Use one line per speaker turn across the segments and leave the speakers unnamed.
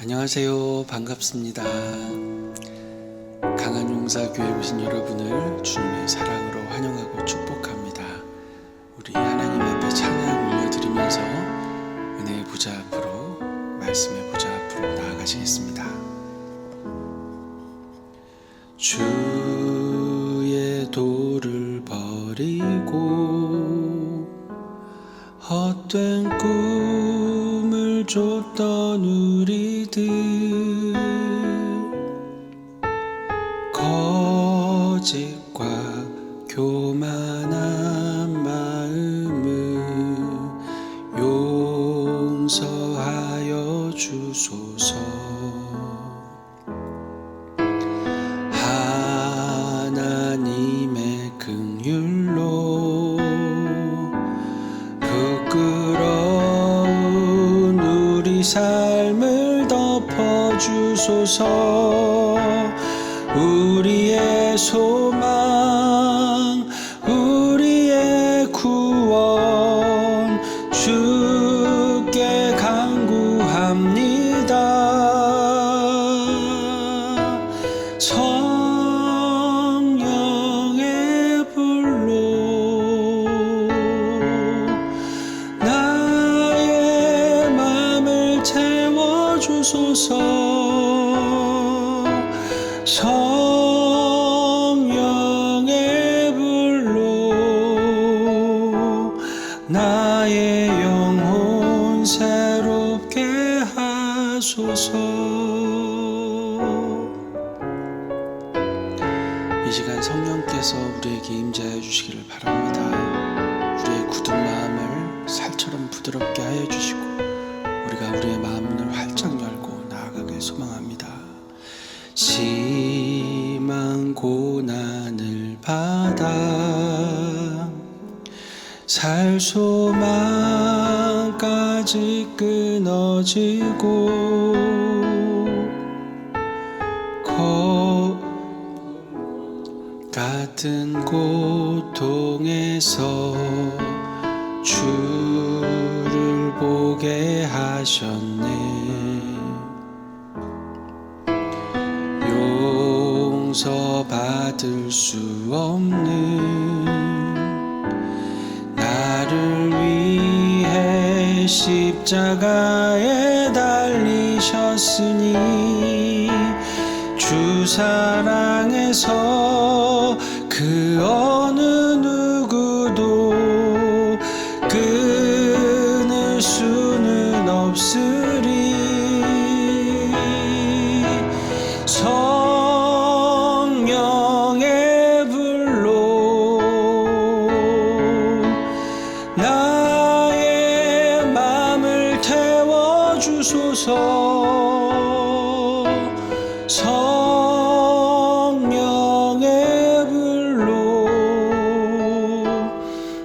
안녕하세요. 반갑습니다. 강한용사교회 오신 여러분을 주님의 사랑으로 환영하고 축복합니다. 우리 하나님 앞에 찬양 올려드리면서 은혜의 보좌 앞으로, 말씀의 보좌 앞으로 나아가시겠습니다. 주의 도를 버리고 헛된 꿈을 쫓던 우리들, 거짓과 교만한 마음을 용서하여 주소서. 하나님의 긍휼로 부끄러운 우리 삶을 덮어주소서. 우리의 소망, 우리의 구원, 주께 간구합니다. 성령의 불로 나의 맘을 채워주소서. 성령의 불로 나의 영혼 새롭게 하소서. 이 시간 성령께서 우리에게 임재하여 주시기를 바랍니다. 우리의 굳은 마음을 살처럼 부드럽게 하여 주시고 우리가 우리의 마음을 활짝 열고 나아가길 소망합니다. 심한 고난을 받아 살 소망까지 끊어지고 같은 고통에서 주를 보게 하셨네. 용서받을 수 없는 나를 위해 십자가에 달리셨으니 주 사랑에서 그 어느 누구도 끊을 수는 없으리. 성령의 불로 나의 맘을 태워주소서. 성령의 불로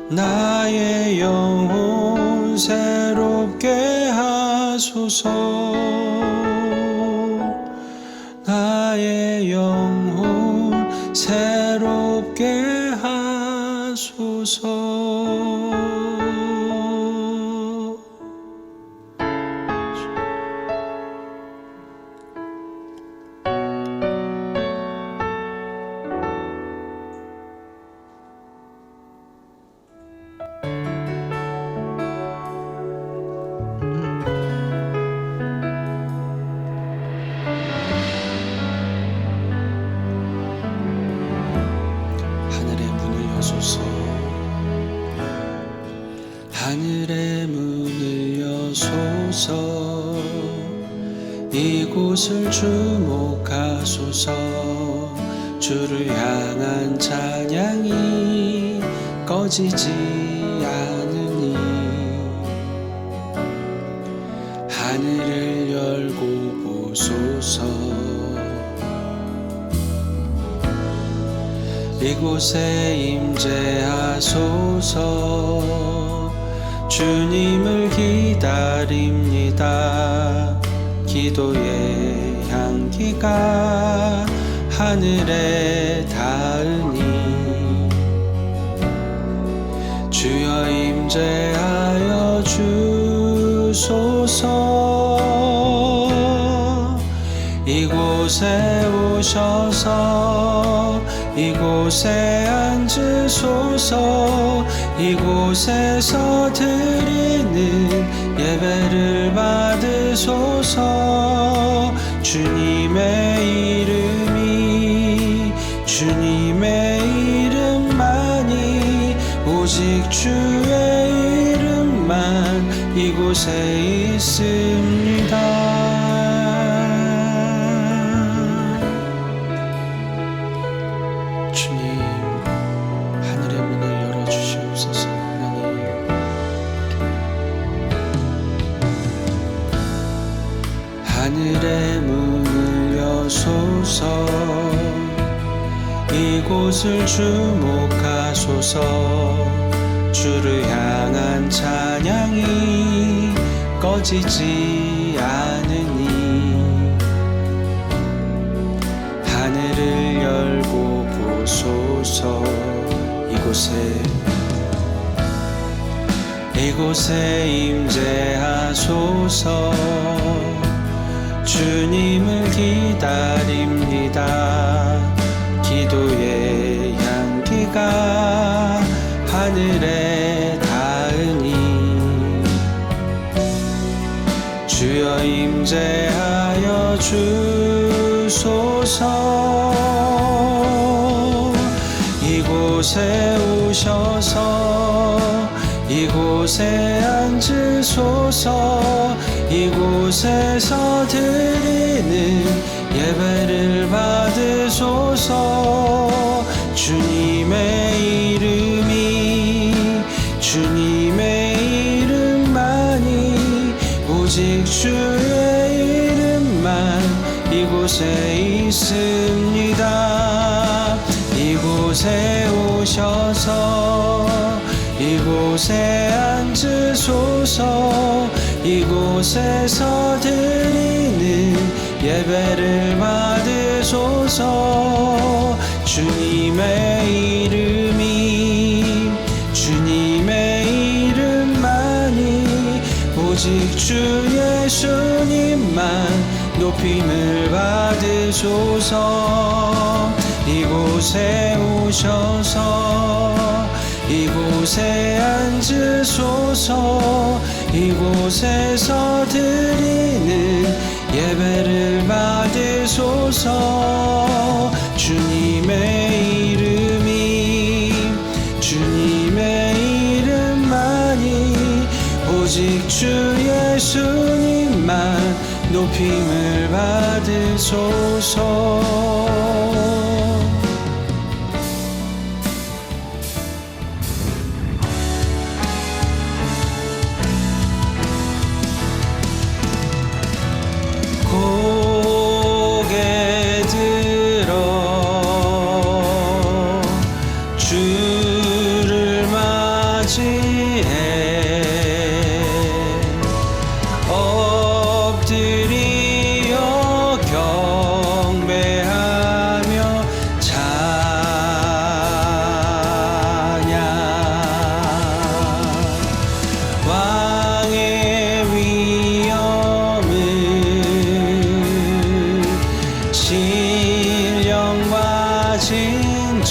나의 영혼 새롭게 하소서. 나의 영혼 새롭게 하소서. 하늘의 문을 여소서. 이곳을 주목하소서. 주를 향한 찬양이 꺼지지 않으니 하늘을 열고 보소서. 이곳에 임재하소서. 주님을 기다립니다. 기도의 향기가 하늘에 닿으니 주여 임재하여 주소서. 이곳에 오셔서 이곳에 앉으소서. 이곳에서 드리는 예배를 받으소서. 주님의 이름이 주님의 이름만이 오직 주의 이름만 이곳에 있습니다. 주님, 하늘의 문을 열어주시옵소서. 하나님, 하늘의 문을 여소서. 이곳을 주목하소서. 주를 향한 찬양이 꺼지지 않으니 하늘을 열고 보소서. 이곳에 임재하소서. 주님을 기다립니다. 기도의 향기가 하늘에 닿으니 주여 임재하여 주소서. 이곳에 오셔서 이곳에 앉으소서. 이곳에서 드리는 예배를 받으소서. 주님의 이름이 주님의 이름만이 오직 주의 이름만 이곳에 있습니다. 이곳에 오셔서 이곳에 앉으소서. 이곳에서 드리는 예배를 받으소서. 주님의 이름이 주님의 이름만이 오직 주 예수님만 높임을 받으소서. 이곳에 오셔서 이곳에 앉으소서. 이곳에서 드리는 예배를 받으소서. 주님의 이름이 주님의 이름만이 오직 주 예수님만 높임을 받으소서. 고개 들어 주를 맞이해 엎드리어 경배하며 찬양. 왕의 위엄을 신령과 진정한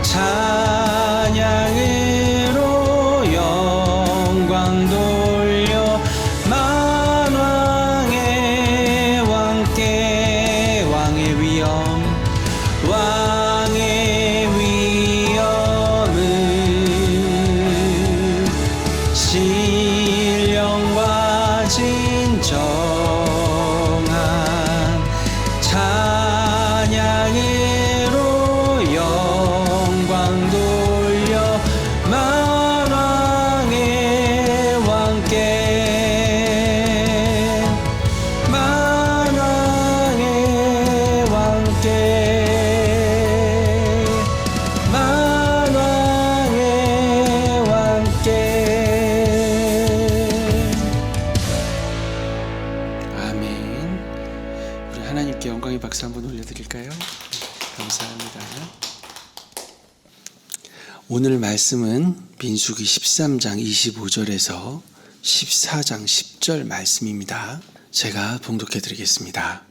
찬양으로 영광 돌려 만왕의 왕께 왕의 위엄 신령과 진정한 찬양으로 영광 돌려 만왕의 왕께 만왕의 왕께 만왕의 왕께. 아멘. 우리 하나님께 영광의 박수 한번 올려드릴까요? 감사합니다. 오늘 말씀은 민수기 13장 25절에서 14장 10절 말씀입니다. 제가 봉독해 드리겠습니다.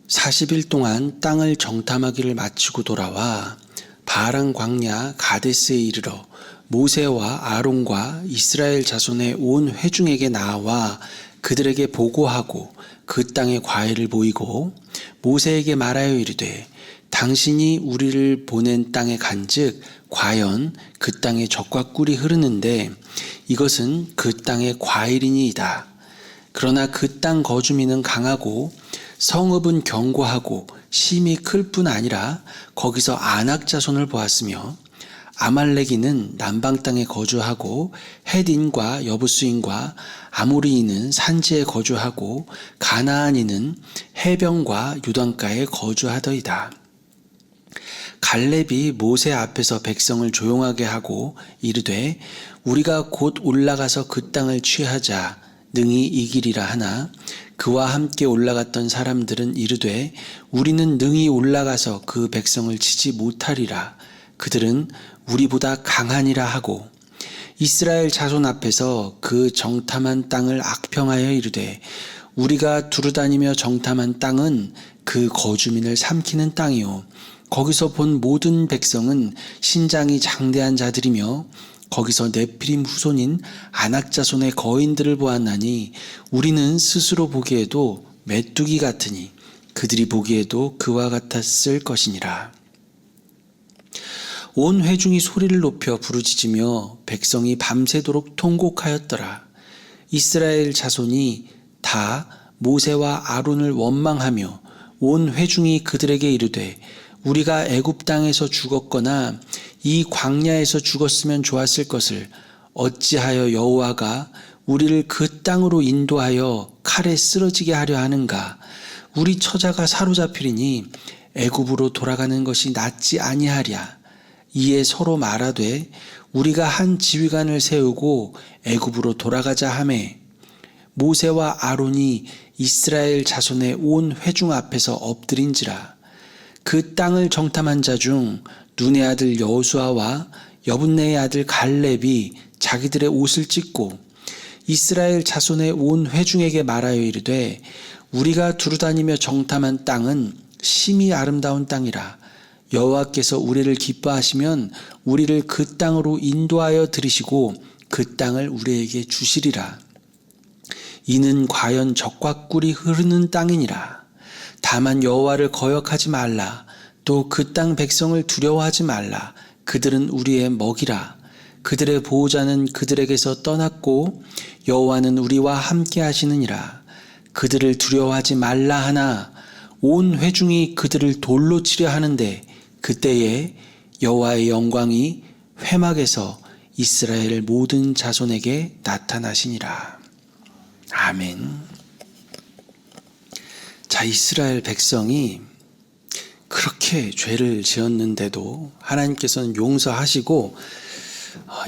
40일 동안 땅을 정탐하기를 마치고 돌아와 바란 광야 가데스에 이르러 모세와 아론과 이스라엘 자손의 온 회중에게 나와 그들에게 보고하고 그 땅의 과일을 보이고 모세에게 말하여 이르되 당신이 우리를 보낸 땅에 간즉 과연 그 땅에 젖과 꿀이 흐르는데 이것은 그 땅의 과일이니이다. 그러나 그 땅 거주민은 강하고 성읍은 견고하고 심이 클 뿐 아니라 거기서 아낙 자손을 보았으며 아말렉인은 남방 땅에 거주하고 헷인과 여부스인과 아모리인은 산지에 거주하고 가나안인은 해변과 유단가에 거주하더이다. 갈렙이 모세 앞에서 백성을 조용하게 하고 이르되 우리가 곧 올라가서 그 땅을 취하자 능히 이기리라 하나 그와 함께 올라갔던 사람들은 이르되 우리는 능히 올라가서 그 백성을 치지 못하리라. 그들은 우리보다 강하니라 하고 이스라엘 자손 앞에서 그 정탐한 땅을 악평하여 이르되 우리가 두루다니며 정탐한 땅은 그 거주민을 삼키는 땅이요 거기서 본 모든 백성은 신장이 장대한 자들이며 거기서 네피림 후손인 아낙 자손의 거인들을 보았나니 우리는 스스로 보기에도 메뚜기 같으니 그들이 보기에도 그와 같았을 것이니라. 온 회중이 소리를 높여 부르짖으며 백성이 밤새도록 통곡하였더라. 이스라엘 자손이 다 모세와 아론을 원망하며 온 회중이 그들에게 이르되 우리가 애굽 땅에서 죽었거나 이 광야에서 죽었으면 좋았을 것을 어찌하여 여호와가 우리를 그 땅으로 인도하여 칼에 쓰러지게 하려 하는가? 우리 처자가 사로잡히리니 애굽으로 돌아가는 것이 낫지 아니하랴. 이에 서로 말하되 우리가 한 지휘관을 세우고 애굽으로 돌아가자 하매 모세와 아론이 이스라엘 자손의 온 회중 앞에서 엎드린지라. 그 땅을 정탐한 자 중 눈의 아들 여호수아와 여분네의 아들 갈렙이 자기들의 옷을 찢고 이스라엘 자손의 온 회중에게 말하여 이르되 우리가 두루다니며 정탐한 땅은 심히 아름다운 땅이라. 여호와께서 우리를 기뻐하시면 우리를 그 땅으로 인도하여 들이시고 그 땅을 우리에게 주시리라. 이는 과연 젖과 꿀이 흐르는 땅이니라. 다만 여호와를 거역하지 말라. 또 그 땅 백성을 두려워하지 말라. 그들은 우리의 먹이라. 그들의 보호자는 그들에게서 떠났고 여호와는 우리와 함께 하시느니라. 그들을 두려워하지 말라 하나 온 회중이 그들을 돌로 치려 하는데 그때에 여호와의 영광이 회막에서 이스라엘 모든 자손에게 나타나시니라. 아멘. 자, 이스라엘 백성이 그렇게 죄를 지었는데도 하나님께서는 용서하시고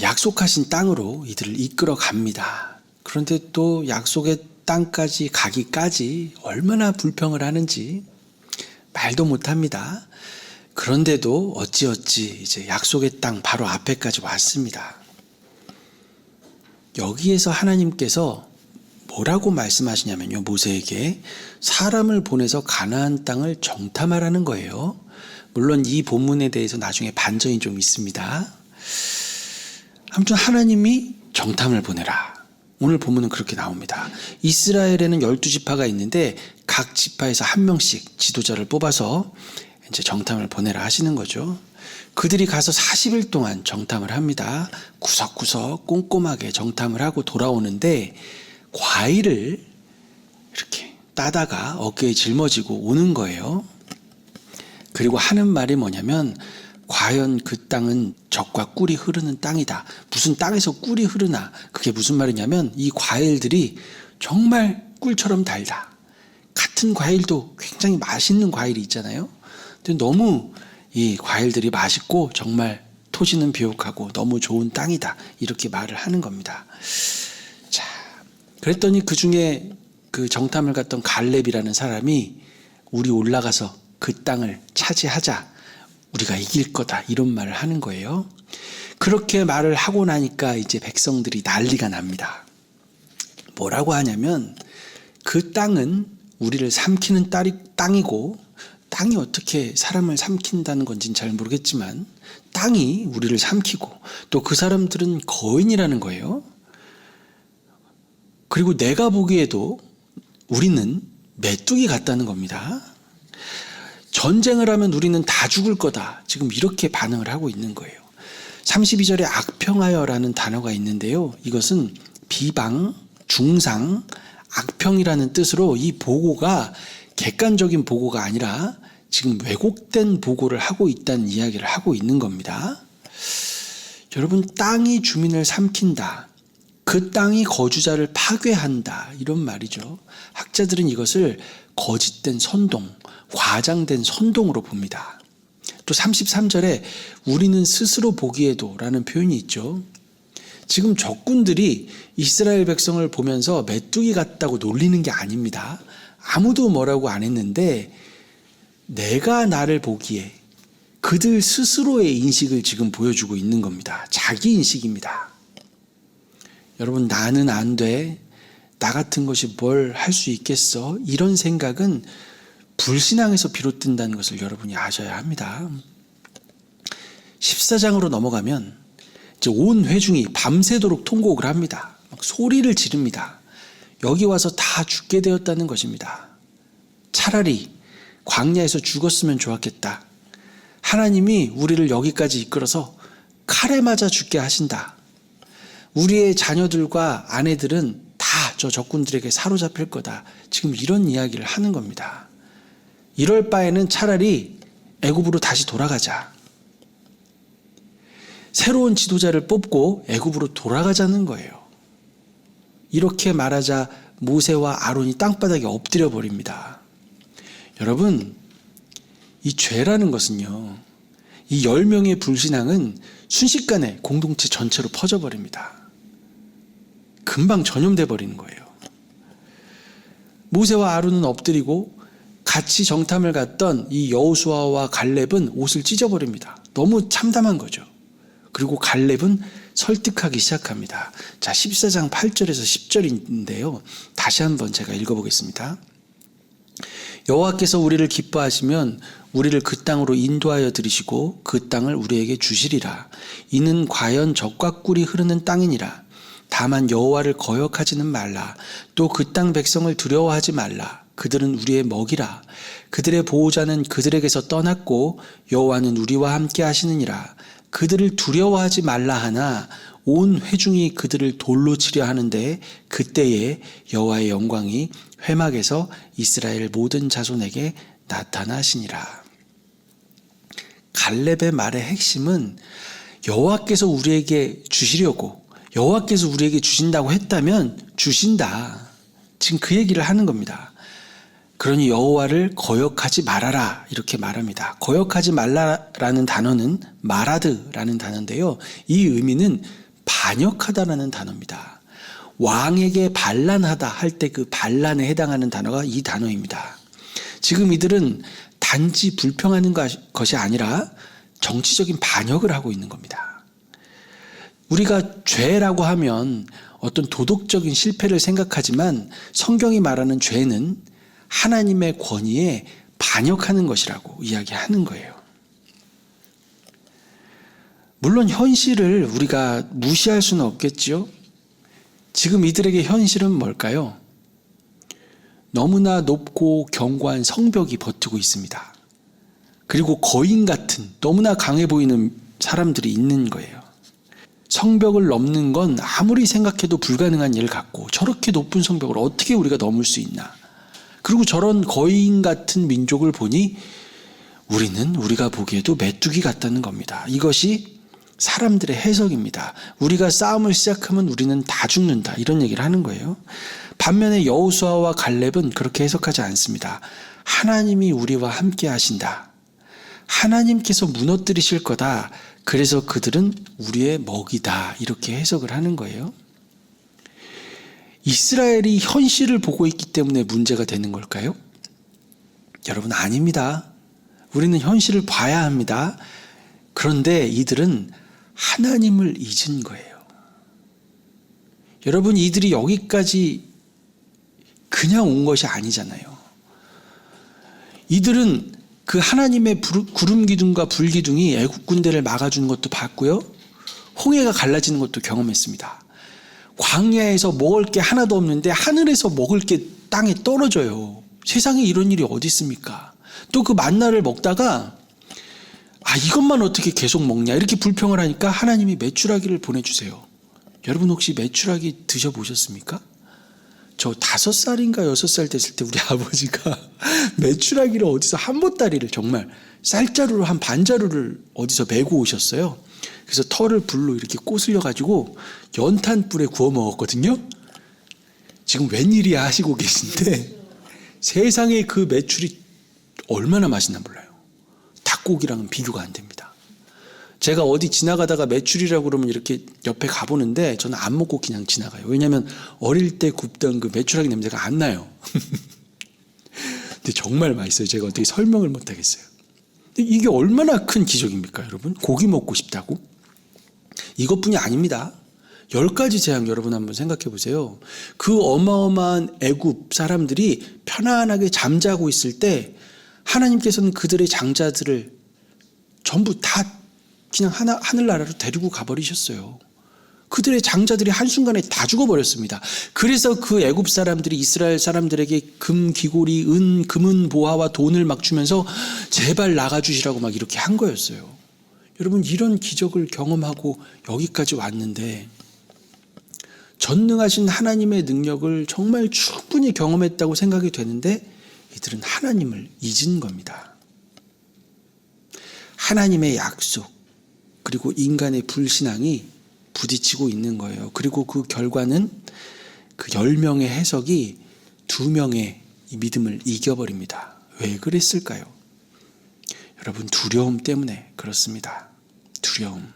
약속하신 땅으로 이들을 이끌어 갑니다. 그런데 또 약속의 땅까지 가기까지 얼마나 불평을 하는지 말도 못합니다. 그런데도 어찌어찌 이제 약속의 땅 바로 앞에까지 왔습니다. 여기에서 하나님께서 뭐라고 말씀하시냐면요. 모세에게 사람을 보내서 가나안 땅을 정탐하라는 거예요. 물론 이 본문에 대해서 나중에 반전이 좀 있습니다. 아무튼 하나님이 정탐을 보내라. 오늘 본문은 그렇게 나옵니다. 이스라엘에는 12지파가 있는데 각 지파에서 한 명씩 지도자를 뽑아서 이제 정탐을 보내라 하시는 거죠. 그들이 가서 40일 동안 정탐을 합니다. 구석구석 꼼꼼하게 정탐을 하고 돌아오는데 과일을 이렇게 따다가 어깨에 짊어지고 오는 거예요. 그리고 하는 말이 뭐냐면 과연 그 땅은 젖과 꿀이 흐르는 땅이다. 무슨 땅에서 꿀이 흐르나. 그게 무슨 말이냐면 이 과일들이 정말 꿀처럼 달다. 같은 과일도 굉장히 맛있는 과일이 있잖아요. 근데 너무 이 과일들이 맛있고 정말 토지는 비옥하고 너무 좋은 땅이다. 이렇게 말을 하는 겁니다. 자, 그랬더니 그 중에 그 정탐을 갔던 갈렙이라는 사람이 우리 올라가서 그 땅을 차지하자. 우리가 이길 거다. 이런 말을 하는 거예요. 그렇게 말을 하고 나니까 이제 백성들이 난리가 납니다. 뭐라고 하냐면 그 땅은 우리를 삼키는 땅이고, 땅이 어떻게 사람을 삼킨다는 건지는 잘 모르겠지만 땅이 우리를 삼키고, 또 그 사람들은 거인이라는 거예요. 그리고 내가 보기에도 우리는 메뚜기 같다는 겁니다. 전쟁을 하면 우리는 다 죽을 거다. 지금 이렇게 반응을 하고 있는 거예요. 32절에 악평하여라는 단어가 있는데요. 이것은 비방, 중상, 악평이라는 뜻으로 이 보고가 객관적인 보고가 아니라 지금 왜곡된 보고를 하고 있다는 이야기를 하고 있는 겁니다. 여러분, 땅이 주민을 삼킨다. 그 땅이 거주자를 파괴한다. 이런 말이죠. 학자들은 이것을 거짓된 선동, 과장된 선동으로 봅니다. 또 33절에 우리는 스스로 보기에도 라는 표현이 있죠. 지금 적군들이 이스라엘 백성을 보면서 메뚜기 같다고 놀리는 게 아닙니다. 아무도 뭐라고 안 했는데 내가 나를 보기에 그들 스스로의 인식을 지금 보여주고 있는 겁니다. 자기 인식입니다. 여러분, 나는 안 돼. 나 같은 것이 뭘 할 수 있겠어? 이런 생각은 불신앙에서 비롯된다는 것을 여러분이 아셔야 합니다. 14장으로 넘어가면 이제 온 회중이 밤새도록 통곡을 합니다. 막 소리를 지릅니다. 여기 와서 다 죽게 되었다는 것입니다. 차라리 광야에서 죽었으면 좋았겠다. 하나님이 우리를 여기까지 이끌어서 칼에 맞아 죽게 하신다. 우리의 자녀들과 아내들은 다 저 적군들에게 사로잡힐 거다. 지금 이런 이야기를 하는 겁니다. 이럴 바에는 차라리 애굽으로 다시 돌아가자. 새로운 지도자를 뽑고 애굽으로 돌아가자는 거예요. 이렇게 말하자 모세와 아론이 땅바닥에 엎드려 버립니다. 여러분, 이 죄라는 것은요, 이 10명의 불신앙은 순식간에 공동체 전체로 퍼져버립니다. 금방 전염돼 버리는 거예요. 모세와 아론은 엎드리고 같이 정탐을 갔던 이 여호수아와 갈렙은 옷을 찢어버립니다. 너무 참담한 거죠. 그리고 갈렙은 설득하기 시작합니다. 자, 14장 8절에서 10절인데요. 다시 한번 제가 읽어보겠습니다. 여호와께서 우리를 기뻐하시면 우리를 그 땅으로 인도하여 들이시고 그 땅을 우리에게 주시리라. 이는 과연 젖과 꿀이 흐르는 땅이니라. 다만 여호와를 거역하지는 말라. 또 그 땅 백성을 두려워하지 말라. 그들은 우리의 먹이라. 그들의 보호자는 그들에게서 떠났고 여호와는 우리와 함께 하시느니라. 그들을 두려워하지 말라 하나 온 회중이 그들을 돌로 치려 하는데 그때에 여호와의 영광이 회막에서 이스라엘 모든 자손에게 나타나시니라. 갈렙의 말의 핵심은 여호와께서 우리에게 주시려고, 여호와께서 우리에게 주신다고 했다면 주신다. 지금 그 얘기를 하는 겁니다. 그러니 여호와를 거역하지 말아라, 이렇게 말합니다. 거역하지 말라라는 단어는 마라드라는 단어인데요. 이 의미는 반역하다라는 단어입니다. 왕에게 반란하다 할 때 그 반란에 해당하는 단어가 이 단어입니다. 지금 이들은 단지 불평하는 것이 아니라 정치적인 반역을 하고 있는 겁니다. 우리가 죄라고 하면 어떤 도덕적인 실패를 생각하지만 성경이 말하는 죄는 하나님의 권위에 반역하는 것이라고 이야기하는 거예요. 물론 현실을 우리가 무시할 수는 없겠죠. 지금 이들에게 현실은 뭘까요? 너무나 높고 견고한 성벽이 버티고 있습니다. 그리고 거인 같은 너무나 강해 보이는 사람들이 있는 거예요. 성벽을 넘는 건 아무리 생각해도 불가능한 일 같고, 저렇게 높은 성벽을 어떻게 우리가 넘을 수 있나. 그리고 저런 거인 같은 민족을 보니 우리는 우리가 보기에도 메뚜기 같다는 겁니다. 이것이 사람들의 해석입니다. 우리가 싸움을 시작하면 우리는 다 죽는다, 이런 얘기를 하는 거예요. 반면에 여호수아와 갈렙은 그렇게 해석하지 않습니다. 하나님이 우리와 함께 하신다. 하나님께서 무너뜨리실 거다. 그래서 그들은 우리의 먹이다, 이렇게 해석을 하는 거예요. 이스라엘이 현실을 보고 있기 때문에 문제가 되는 걸까요? 여러분, 아닙니다. 우리는 현실을 봐야 합니다. 그런데 이들은 하나님을 잊은 거예요. 여러분, 이들이 여기까지 그 그냥 온 것이 아니잖아요. 이들은 그 하나님의 구름 기둥과 불 기둥이 애국 군대를 막아주는 것도 봤고요. 홍해가 갈라지는 것도 경험했습니다. 광야에서 먹을 게 하나도 없는데 하늘에서 먹을 게 땅에 떨어져요. 세상에 이런 일이 어디 있습니까? 또 그 만나를 먹다가 이것만 어떻게 계속 먹냐 이렇게 불평을 하니까 하나님이 메추라기를 보내주세요. 여러분 혹시 메추라기 드셔보셨습니까? 저 5살인가 6살 됐을 때 우리 아버지가 메추라기를 어디서 한 보따리를 정말 쌀자루로 한 반자루를 어디서 메고 오셨어요. 그래서 털을 불로 이렇게 꼬슬려 가지고 연탄불에 구워 먹었거든요. 지금 웬일이야 하시고 계신데 세상에 그 메추리 얼마나 맛있나 몰라요. 닭고기랑은 비교가 안 됩니다. 제가 어디 지나가다가 메추리라고 그러면 이렇게 옆에 가보는데 저는 안 먹고 그냥 지나가요. 왜냐하면 어릴 때 굽던 그 메추라기 냄새가 안 나요. 근데 정말 맛있어요. 제가 어떻게 설명을 못 하겠어요. 근데 이게 얼마나 큰 기적입니까, 여러분? 고기 먹고 싶다고? 이것뿐이 아닙니다. 10가지 재앙 여러분 한번 생각해 보세요. 그 어마어마한 애굽 사람들이 편안하게 잠자고 있을 때 하나님께서는 그들의 장자들을 전부 다 그냥 하늘나라로 데리고 가버리셨어요. 그들의 장자들이 한순간에 다 죽어버렸습니다. 그래서 그 애굽 사람들이 이스라엘 사람들에게 금 귀고리, 금은 보화와 돈을 막 주면서 제발 나가주시라고 막 이렇게 한 거였어요. 여러분 이런 기적을 경험하고 여기까지 왔는데 전능하신 하나님의 능력을 정말 충분히 경험했다고 생각이 되는데 이들은 하나님을 잊은 겁니다. 하나님의 약속 그리고 인간의 불신앙이 부딪히고 있는 거예요. 그리고 그 결과는 그 10명의 해석이 2명의 이 믿음을 이겨버립니다. 왜 그랬을까요? 여러분 두려움 때문에 그렇습니다. 두려움.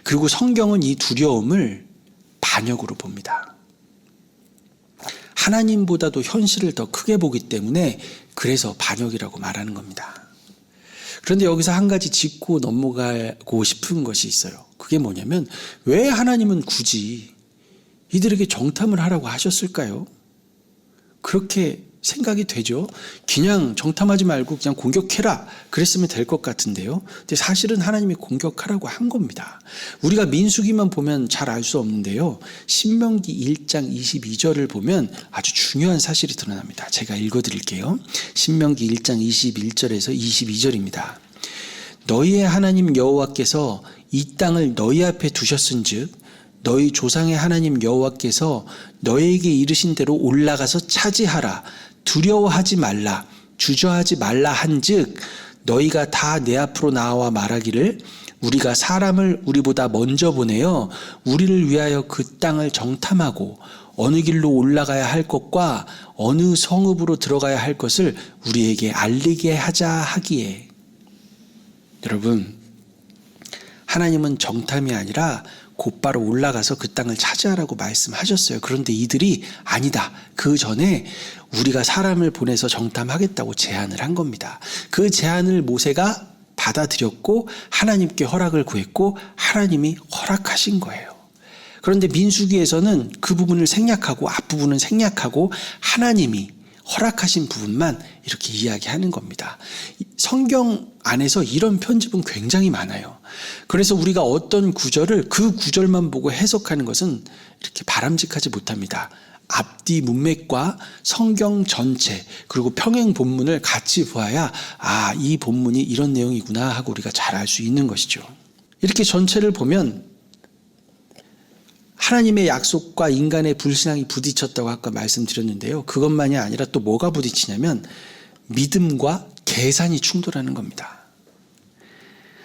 그리고 성경은 이 두려움을 반역으로 봅니다. 하나님보다도 현실을 더 크게 보기 때문에 그래서 반역이라고 말하는 겁니다. 그런데 여기서 한 가지 짚고 넘어가고 싶은 것이 있어요. 그게 뭐냐면 왜 하나님은 굳이 이들에게 정탐을 하라고 하셨을까요? 그렇게 생각이 되죠. 그냥 정탐하지 말고 그냥 공격해라 그랬으면 될 것 같은데요. 근데 사실은 하나님이 공격하라고 한 겁니다. 우리가 민수기만 보면 잘 알 수 없는데요. 신명기 1장 22절을 보면 아주 중요한 사실이 드러납니다. 제가 읽어드릴게요. 신명기 1장 21절에서 22절입니다. 너희의 하나님 여호와께서 이 땅을 너희 앞에 두셨은즉 너희 조상의 하나님 여호와께서 너희에게 이르신 대로 올라가서 차지하라. 두려워하지 말라. 주저하지 말라 한즉 너희가 다 내 앞으로 나와 말하기를 우리가 사람을 우리보다 먼저 보내어 우리를 위하여 그 땅을 정탐하고 어느 길로 올라가야 할 것과 어느 성읍으로 들어가야 할 것을 우리에게 알리게 하자 하기에. 여러분, 하나님은 정탐이 아니라 곧바로 올라가서 그 땅을 차지하라고 말씀하셨어요. 그런데 이들이 아니다. 그 전에 우리가 사람을 보내서 정탐하겠다고 제안을 한 겁니다. 그 제안을 모세가 받아들였고 하나님께 허락을 구했고 하나님이 허락하신 거예요. 그런데 민수기에서는 그 부분을 생략하고 앞부분은 생략하고 하나님이 허락하신 부분만 이렇게 이야기하는 겁니다. 성경 안에서 이런 편집은 굉장히 많아요. 그래서 우리가 어떤 구절을 그 구절만 보고 해석하는 것은 이렇게 바람직하지 못합니다. 앞뒤 문맥과 성경 전체 그리고 평행 본문을 같이 보아야 이 본문이 이런 내용이구나 하고 우리가 잘 알 수 있는 것이죠. 이렇게 전체를 보면 하나님의 약속과 인간의 불신앙이 부딪혔다고 아까 말씀드렸는데요. 그것만이 아니라 또 뭐가 부딪히냐면 믿음과 계산이 충돌하는 겁니다.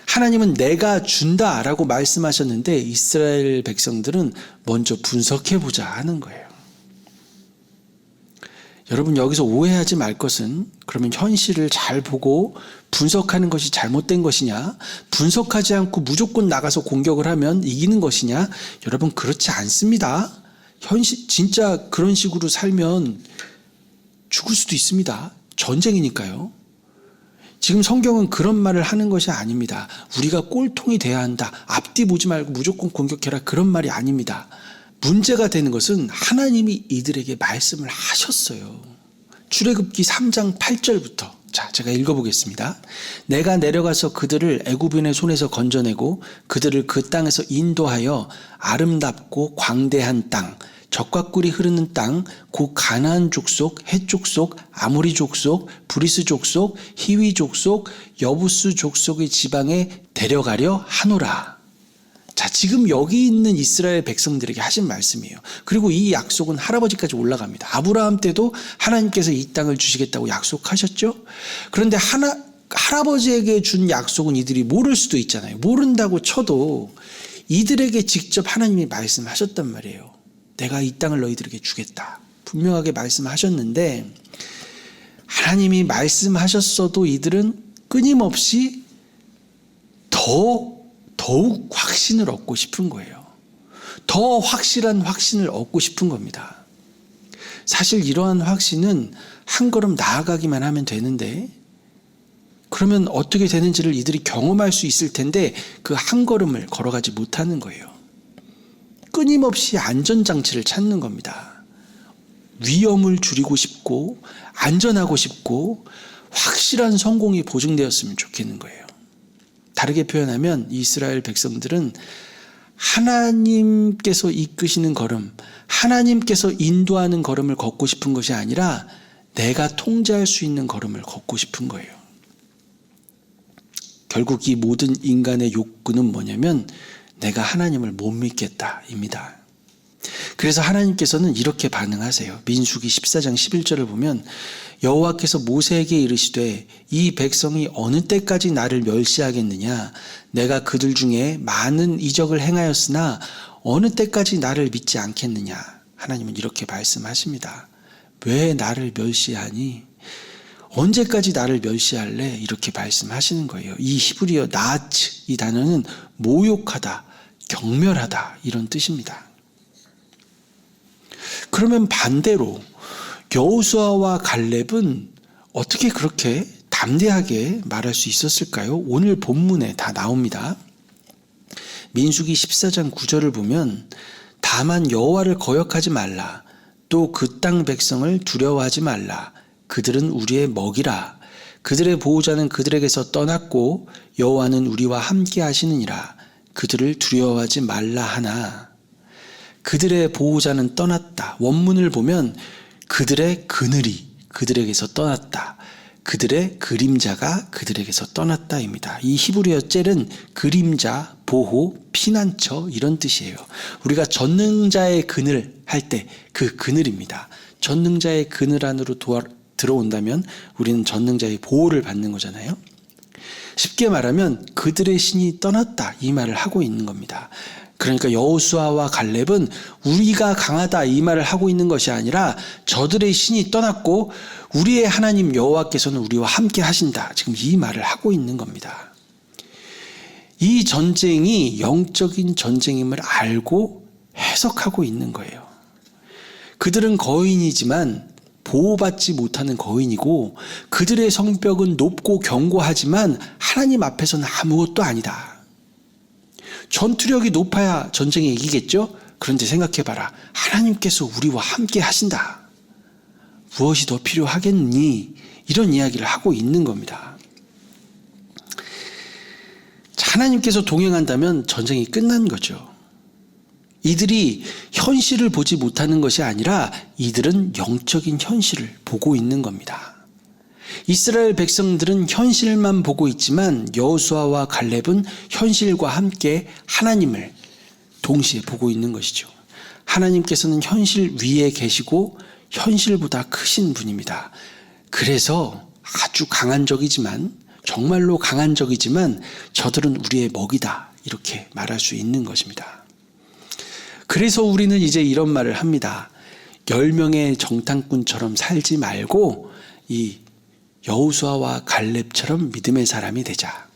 하나님은 내가 준다라고 말씀하셨는데 이스라엘 백성들은 먼저 분석해보자 하는 거예요. 여러분 여기서 오해하지 말 것은 그러면 현실을 잘 보고 분석하는 것이 잘못된 것이냐, 분석하지 않고 무조건 나가서 공격을 하면 이기는 것이냐, 여러분 그렇지 않습니다. 진짜 그런 식으로 살면 죽을 수도 있습니다. 전쟁이니까요. 지금 성경은 그런 말을 하는 것이 아닙니다. 우리가 꼴통이 돼야 한다. 앞뒤 보지 말고 무조건 공격해라. 그런 말이 아닙니다. 문제가 되는 것은 하나님이 이들에게 말씀을 하셨어요. 출애굽기 3장 8절부터 자, 제가 읽어보겠습니다. 내가 내려가서 그들을 애굽인의 손에서 건져내고 그들을 그 땅에서 인도하여 아름답고 광대한 땅, 젖과 꿀이 흐르는 땅, 곧 가나안 족속, 헷 족속, 아모리 족속, 브리스 족속, 히위 족속, 여부스 족속의 지방에 데려가려 하노라. 자, 지금 여기 있는 이스라엘 백성들에게 하신 말씀이에요. 그리고 이 약속은 할아버지까지 올라갑니다. 아브라함 때도 하나님께서 이 땅을 주시겠다고 약속하셨죠. 그런데 할아버지에게 준 약속은 이들이 모를 수도 있잖아요. 모른다고 쳐도 이들에게 직접 하나님이 말씀하셨단 말이에요. 내가 이 땅을 너희들에게 주겠다. 분명하게 말씀하셨는데 하나님이 말씀하셨어도 이들은 끊임없이 더욱 확신을 얻고 싶은 거예요. 더 확실한 확신을 얻고 싶은 겁니다. 사실 이러한 확신은 한 걸음 나아가기만 하면 되는데 그러면 어떻게 되는지를 이들이 경험할 수 있을 텐데 그 한 걸음을 걸어가지 못하는 거예요. 끊임없이 안전장치를 찾는 겁니다. 위험을 줄이고 싶고 안전하고 싶고 확실한 성공이 보증되었으면 좋겠는 거예요. 다르게 표현하면 이스라엘 백성들은 하나님께서 이끄시는 걸음, 하나님께서 인도하는 걸음을 걷고 싶은 것이 아니라 내가 통제할 수 있는 걸음을 걷고 싶은 거예요. 결국 이 모든 인간의 욕구는 뭐냐면 내가 하나님을 못 믿겠다입니다. 그래서 하나님께서는 이렇게 반응하세요. 민수기 14장 11절을 보면 여호와께서 모세에게 이르시되 이 백성이 어느 때까지 나를 멸시하겠느냐. 내가 그들 중에 많은 이적을 행하였으나 어느 때까지 나를 믿지 않겠느냐. 하나님은 이렇게 말씀하십니다. 왜 나를 멸시하니? 언제까지 나를 멸시할래? 이렇게 말씀하시는 거예요. 이 히브리어 나츠, 이 단어는 모욕하다, 경멸하다 이런 뜻입니다. 그러면 반대로 여호수아와 갈렙은 어떻게 그렇게 담대하게 말할 수 있었을까요? 오늘 본문에 다 나옵니다. 민수기 14장 9절을 보면 다만 여호와를 거역하지 말라. 또 그 땅 백성을 두려워하지 말라. 그들은 우리의 먹이라. 그들의 보호자는 그들에게서 떠났고 여호와는 우리와 함께 하시느니라. 그들을 두려워하지 말라 하나. 그들의 보호자는 떠났다. 원문을 보면 그들의 그늘이 그들에게서 떠났다. 그들의 그림자가 그들에게서 떠났다입니다. 이 히브리어 젤은 그림자, 보호, 피난처 이런 뜻이에요. 우리가 전능자의 그늘 할 때 그 그늘입니다. 전능자의 그늘 안으로 들어온다면 우리는 전능자의 보호를 받는 거잖아요. 쉽게 말하면 그들의 신이 떠났다 이 말을 하고 있는 겁니다. 그러니까 여호수아와 갈렙은 우리가 강하다 이 말을 하고 있는 것이 아니라 저들의 신이 떠났고 우리의 하나님 여호와께서는 우리와 함께 하신다. 지금 이 말을 하고 있는 겁니다. 이 전쟁이 영적인 전쟁임을 알고 해석하고 있는 거예요. 그들은 거인이지만 보호받지 못하는 거인이고 그들의 성벽은 높고 견고하지만 하나님 앞에서는 아무것도 아니다. 전투력이 높아야 전쟁에 이기겠죠? 그런데 생각해봐라. 하나님께서 우리와 함께 하신다. 무엇이 더 필요하겠니? 이런 이야기를 하고 있는 겁니다. 하나님께서 동행한다면 전쟁이 끝난 거죠. 이들이 현실을 보지 못하는 것이 아니라 이들은 영적인 현실을 보고 있는 겁니다. 이스라엘 백성들은 현실만 보고 있지만 여호수아와 갈렙은 현실과 함께 하나님을 동시에 보고 있는 것이죠. 하나님께서는 현실 위에 계시고 현실보다 크신 분입니다. 그래서 아주 강한적이지만 정말로 강한적이지만 저들은 우리의 먹이다 이렇게 말할 수 있는 것입니다. 그래서 우리는 이제 이런 말을 합니다. 10명의 정탐꾼처럼 살지 말고 이 여호수아와 갈렙처럼 믿음의 사람이 되자.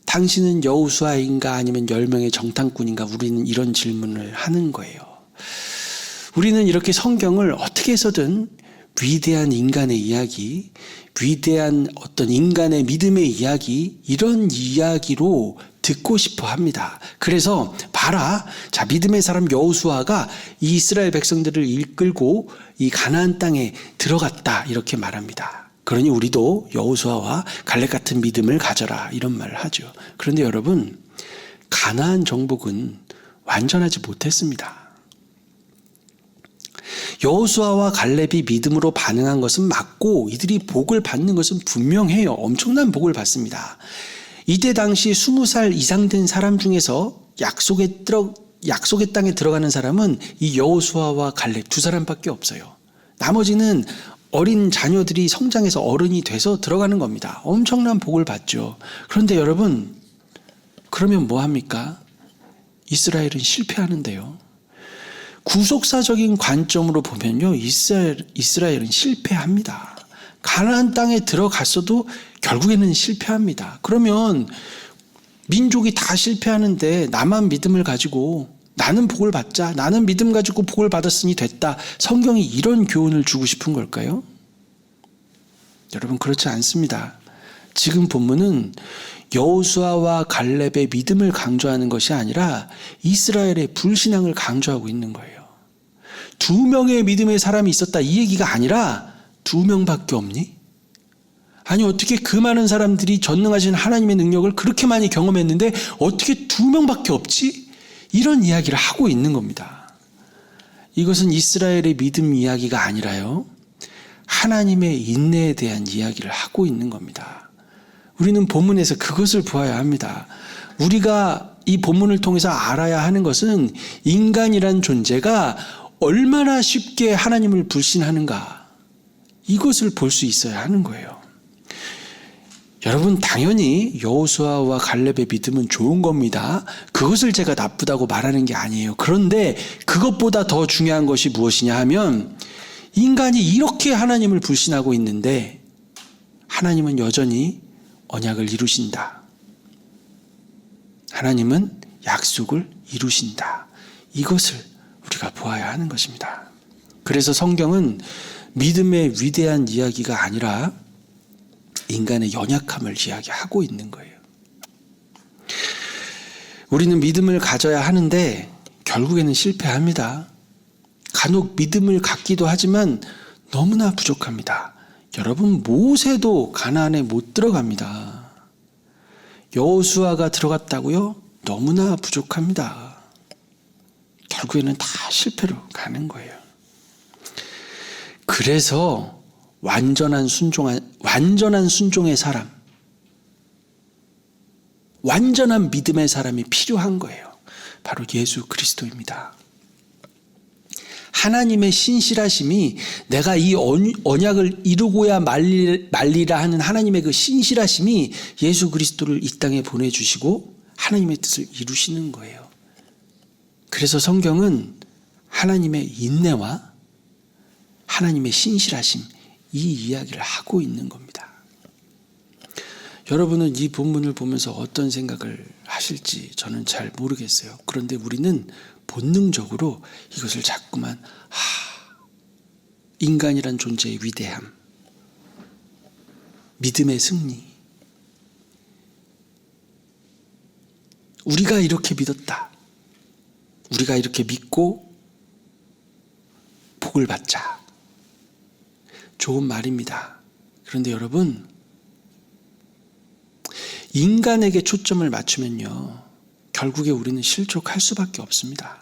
당신은 여호수아인가 아니면 10명의 정탐꾼인가? 우리는 이런 질문을 하는 거예요. 우리는 이렇게 성경을 어떻게 해서든 위대한 인간의 이야기, 위대한 어떤 인간의 믿음의 이야기, 이런 이야기로 듣고 싶어 합니다. 그래서 가라. 자, 믿음의 사람 여호수아가 이 이스라엘 백성들을 이끌고 이 가나안 땅에 들어갔다 이렇게 말합니다. 그러니 우리도 여호수아와 갈렙 같은 믿음을 가져라 이런 말을 하죠. 그런데 여러분, 가나안 정복은 완전하지 못했습니다. 여호수아와 갈렙이 믿음으로 반응한 것은 맞고 이들이 복을 받는 것은 분명해요. 엄청난 복을 받습니다. 이때 당시 20살 이상 된 사람 중에서 약속의 땅에 들어가는 사람은 이 여호수아와 갈렙 두 사람밖에 없어요. 나머지는 어린 자녀들이 성장해서 어른이 돼서 들어가는 겁니다. 엄청난 복을 받죠. 그런데 여러분, 그러면 뭐 합니까? 이스라엘은 실패하는데요. 구속사적인 관점으로 보면요, 이스라엘은 실패합니다. 가나안 땅에 들어갔어도 결국에는 실패합니다. 그러면 민족이 다 실패하는데 나만 믿음을 가지고 나는 복을 받자, 나는 믿음 가지고 복을 받았으니 됐다. 성경이 이런 교훈을 주고 싶은 걸까요? 여러분, 그렇지 않습니다. 지금 본문은 여호수아와 갈렙의 믿음을 강조하는 것이 아니라 이스라엘의 불신앙을 강조하고 있는 거예요. 2명의 믿음의 사람이 있었다 이 얘기가 아니라 2명밖에 없니? 아니, 어떻게 그 많은 사람들이 전능하신 하나님의 능력을 그렇게 많이 경험했는데 어떻게 2명밖에 없지? 이런 이야기를 하고 있는 겁니다. 이것은 이스라엘의 믿음 이야기가 아니라요, 하나님의 인내에 대한 이야기를 하고 있는 겁니다. 우리는 본문에서 그것을 보아야 합니다. 우리가 이 본문을 통해서 알아야 하는 것은 인간이란 존재가 얼마나 쉽게 하나님을 불신하는가, 이것을 볼 수 있어야 하는 거예요. 여러분, 당연히 여호수아와 갈렙의 믿음은 좋은 겁니다. 그것을 제가 나쁘다고 말하는 게 아니에요. 그런데 그것보다 더 중요한 것이 무엇이냐 하면, 인간이 이렇게 하나님을 불신하고 있는데 하나님은 여전히 언약을 이루신다. 하나님은 약속을 이루신다. 이것을 우리가 보아야 하는 것입니다. 그래서 성경은 믿음의 위대한 이야기가 아니라 인간의 연약함을 이야기하고 있는 거예요. 우리는 믿음을 가져야 하는데 결국에는 실패합니다. 간혹 믿음을 갖기도 하지만 너무나 부족합니다. 여러분, 모세도 가나안에 못 들어갑니다. 여호수아가 들어갔다고요? 너무나 부족합니다. 결국에는 다 실패로 가는 거예요. 그래서 완전한 순종의 사람, 완전한 믿음의 사람이 필요한 거예요. 바로 예수 그리스도입니다. 하나님의 신실하심이, 내가 이 언약을 이루고야 말리라 하는 하나님의 그 신실하심이 예수 그리스도를 이 땅에 보내주시고 하나님의 뜻을 이루시는 거예요. 그래서 성경은 하나님의 인내와 하나님의 신실하심, 이 이야기를 하고 있는 겁니다. 여러분은 이 본문을 보면서 어떤 생각을 하실지 저는 잘 모르겠어요. 그런데 우리는 본능적으로 이것을 자꾸만 인간이란 존재의 위대함, 믿음의 승리, 우리가 이렇게 믿었다, 우리가 이렇게 믿고 복을 받자. 좋은 말입니다. 그런데 여러분, 인간에게 초점을 맞추면요, 결국에 우리는 실족할 수밖에 없습니다.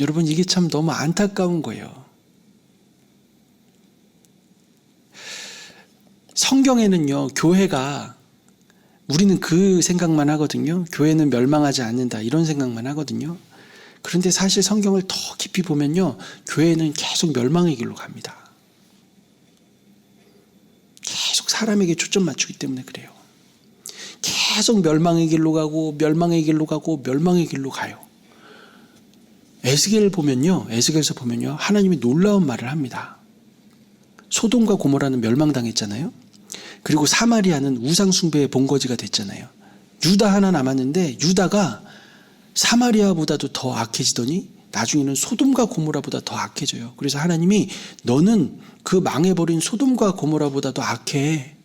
여러분, 이게 참 너무 안타까운 거예요. 성경에는요, 교회가, 우리는 그 생각만 하거든요. 교회는 멸망하지 않는다, 이런 생각만 하거든요. 그런데 사실 성경을 더 깊이 보면요, 교회는 계속 멸망의 길로 갑니다. 계속 사람에게 초점 맞추기 때문에 그래요. 계속 멸망의 길로 가고 멸망의 길로 가고 멸망의 길로 가요. 에스겔에서 보면요, 하나님이 놀라운 말을 합니다. 소돔과 고모라는 멸망당했잖아요. 그리고 사마리아는 우상 숭배의 본거지가 됐잖아요. 유다 하나 남았는데 유다가 사마리아보다도 더 악해지더니 나중에는 소돔과 고모라보다 더 악해져요. 그래서 하나님이, 너는 그 망해버린 소돔과 고모라보다도 악해.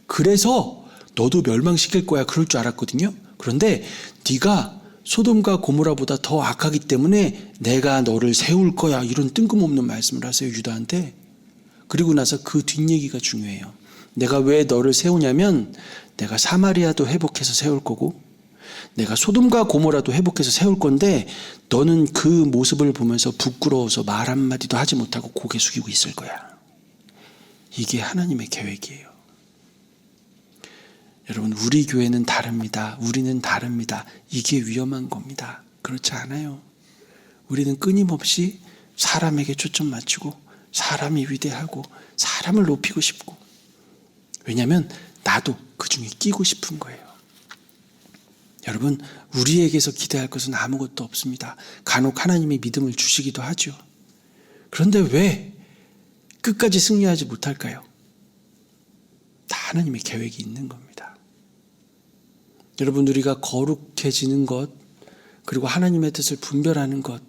그래서 너도 멸망시킬 거야. 그럴 줄 알았거든요. 그런데 네가 소돔과 고모라보다 더 악하기 때문에 내가 너를 세울 거야. 이런 뜬금없는 말씀을 하세요, 유다한테. 그리고 나서 그 뒷얘기가 중요해요. 내가 왜 너를 세우냐면 내가 사마리아도 회복해서 세울 거고 내가 소돔과 고모라도 회복해서 세울 건데 너는 그 모습을 보면서 부끄러워서 말 한마디도 하지 못하고 고개 숙이고 있을 거야. 이게 하나님의 계획이에요. 여러분, 우리 교회는 다릅니다. 우리는 다릅니다. 이게 위험한 겁니다. 그렇지 않아요. 우리는 끊임없이 사람에게 초점 맞추고 사람이 위대하고 사람을 높이고 싶고, 왜냐하면 나도 그 중에 끼고 싶은 거예요. 여러분, 우리에게서 기대할 것은 아무것도 없습니다. 간혹 하나님이 믿음을 주시기도 하죠. 그런데 왜 끝까지 승리하지 못할까요? 다 하나님의 계획이 있는 겁니다. 여러분, 우리가 거룩해지는 것, 그리고 하나님의 뜻을 분별하는 것,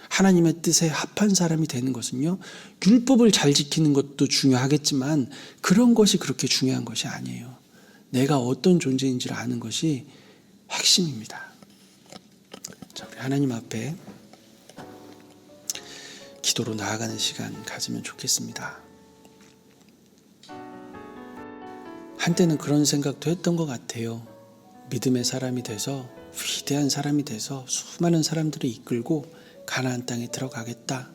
하나님의 뜻에 합한 사람이 되는 것은요, 율법을 잘 지키는 것도 중요하겠지만 그런 것이 그렇게 중요한 것이 아니에요. 내가 어떤 존재인지를 아는 것이 핵심입니다. 자, 우리 하나님 앞에 기도로 나아가는 시간 가지면 좋겠습니다. 한때는 그런 생각도 했던 것 같아요. 믿음의 사람이 돼서, 위대한 사람이 돼서 수많은 사람들을 이끌고 가나안 땅에 들어가겠다.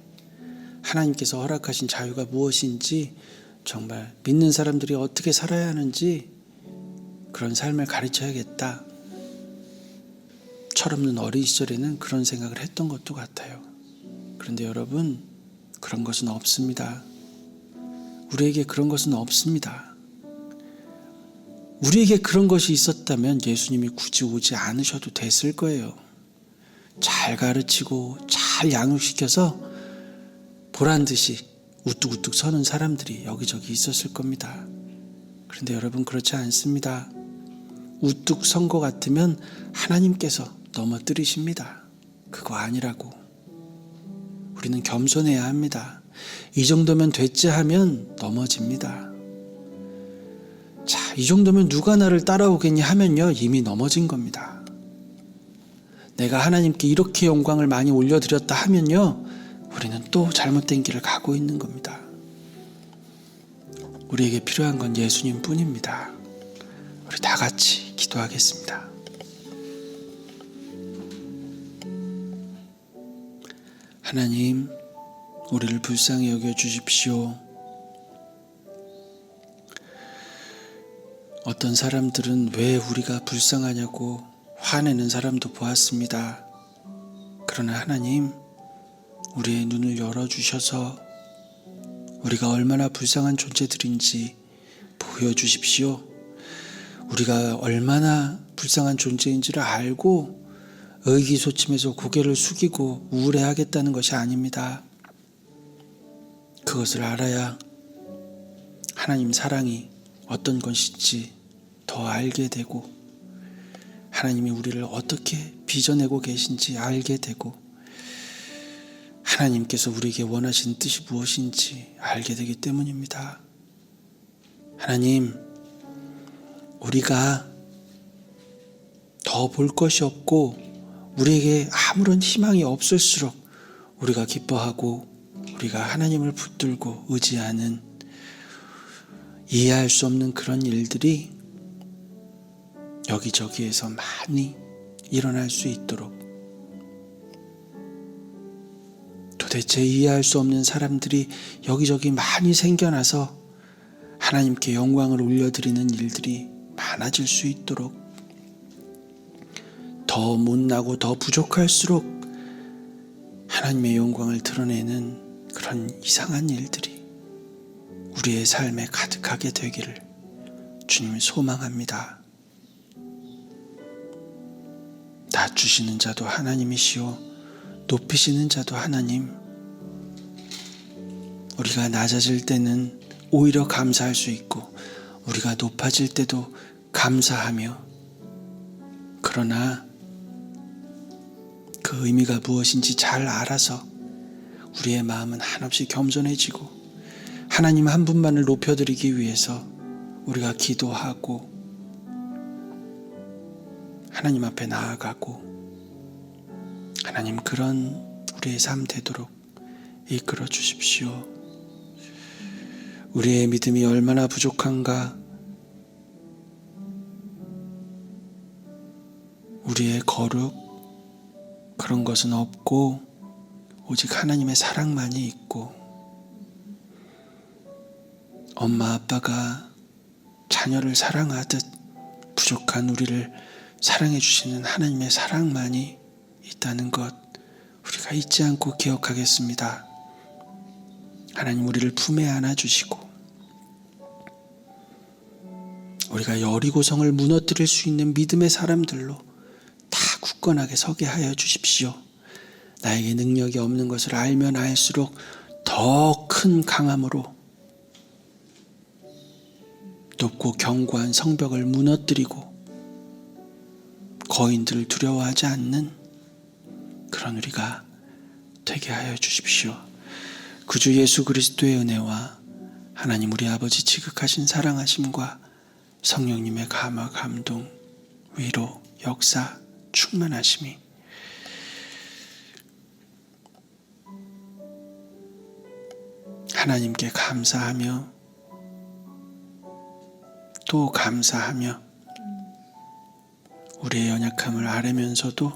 하나님께서 허락하신 자유가 무엇인지, 정말 믿는 사람들이 어떻게 살아야 하는지 그런 삶을 가르쳐야겠다. 철없는 어린 시절에는 그런 생각을 했던 것도 같아요. 그런데 여러분, 그런 것은 없습니다. 우리에게 그런 것은 없습니다. 우리에게 그런 것이 있었다면 예수님이 굳이 오지 않으셔도 됐을 거예요. 잘 가르치고 잘 양육시켜서 보란듯이 우뚝우뚝 서는 사람들이 여기저기 있었을 겁니다. 그런데 여러분, 그렇지 않습니다. 우뚝 선 것 같으면 하나님께서 넘어뜨리십니다. 그거 아니라고. 우리는 겸손해야 합니다. 이 정도면 됐지 하면 넘어집니다. 자, 이 정도면 누가 나를 따라오겠니 하면요, 이미 넘어진 겁니다. 내가 하나님께 이렇게 영광을 많이 올려드렸다 하면요, 우리는 또 잘못된 길을 가고 있는 겁니다. 우리에게 필요한 건 예수님 뿐입니다. 우리 다 같이 기도하겠습니다. 하나님, 우리를 불쌍히 여겨주십시오. 어떤 사람들은 왜 우리가 불쌍하냐고 화내는 사람도 보았습니다. 그러나 하나님, 우리의 눈을 열어주셔서 우리가 얼마나 불쌍한 존재들인지 보여주십시오. 우리가 얼마나 불쌍한 존재인지를 알고 의기소침해서 고개를 숙이고 우울해하겠다는 것이 아닙니다. 그것을 알아야 하나님 사랑이 어떤 것인지 더 알게 되고, 하나님이 우리를 어떻게 빚어내고 계신지 알게 되고, 하나님께서 우리에게 원하시는 뜻이 무엇인지 알게 되기 때문입니다. 하나님, 우리가 더 볼 것이 없고 우리에게 아무런 희망이 없을수록 우리가 기뻐하고 우리가 하나님을 붙들고 의지하는, 이해할 수 없는 그런 일들이 여기저기에서 많이 일어날 수 있도록, 도대체 이해할 수 없는 사람들이 여기저기 많이 생겨나서 하나님께 영광을 올려드리는 일들이 많아질 수 있도록, 더 못나고 더 부족할수록 하나님의 영광을 드러내는 그런 이상한 일들이 우리의 삶에 가득하게 되기를 주님을 소망합니다. 낮추시는 자도 하나님이시오 높이시는 자도 하나님. 우리가 낮아질 때는 오히려 감사할 수 있고 우리가 높아질 때도 감사하며, 그러나 그 의미가 무엇인지 잘 알아서 우리의 마음은 한없이 겸손해지고 하나님 한 분만을 높여드리기 위해서 우리가 기도하고 하나님 앞에 나아가고 하나님 그런 우리의 삶 되도록 이끌어 주십시오. 우리의 믿음이 얼마나 부족한가, 우리의 거룩 그런 것은 없고 오직 하나님의 사랑만이 있고, 엄마 아빠가 자녀를 사랑하듯 부족한 우리를 사랑해 주시는 하나님의 사랑만이 있다는 것 우리가 잊지 않고 기억하겠습니다. 하나님 우리를 품에 안아주시고 우리가 여리고성을 무너뜨릴 수 있는 믿음의 사람들로 다 굳건하게 서게 하여 주십시오. 나에게 능력이 없는 것을 알면 알수록 더 큰 강함으로 높고 견고한 성벽을 무너뜨리고 거인들을 두려워하지 않는 그런 우리가 되게 하여 주십시오. 구주 예수 그리스도의 은혜와 하나님 우리 아버지 지극하신 사랑하심과 성령님의 감화 감동 위로 역사 충만하심이 하나님께 감사하며 또 감사하며 우리의 연약함을 아뢰면서도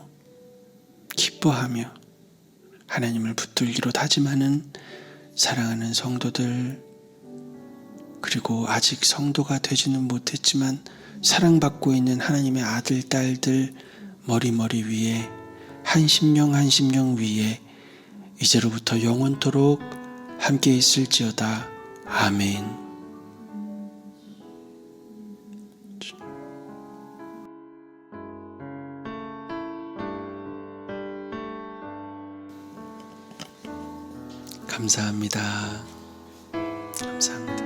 기뻐하며 하나님을 붙들기로 다짐하는 사랑하는 성도들, 그리고 아직 성도가 되지는 못했지만 사랑받고 있는 하나님의 아들, 딸들 머리 위에 한 심령 한 심령 위에 이제로부터 영원토록 함께 있을지어다. 아멘. 감사합니다. 감사합니다.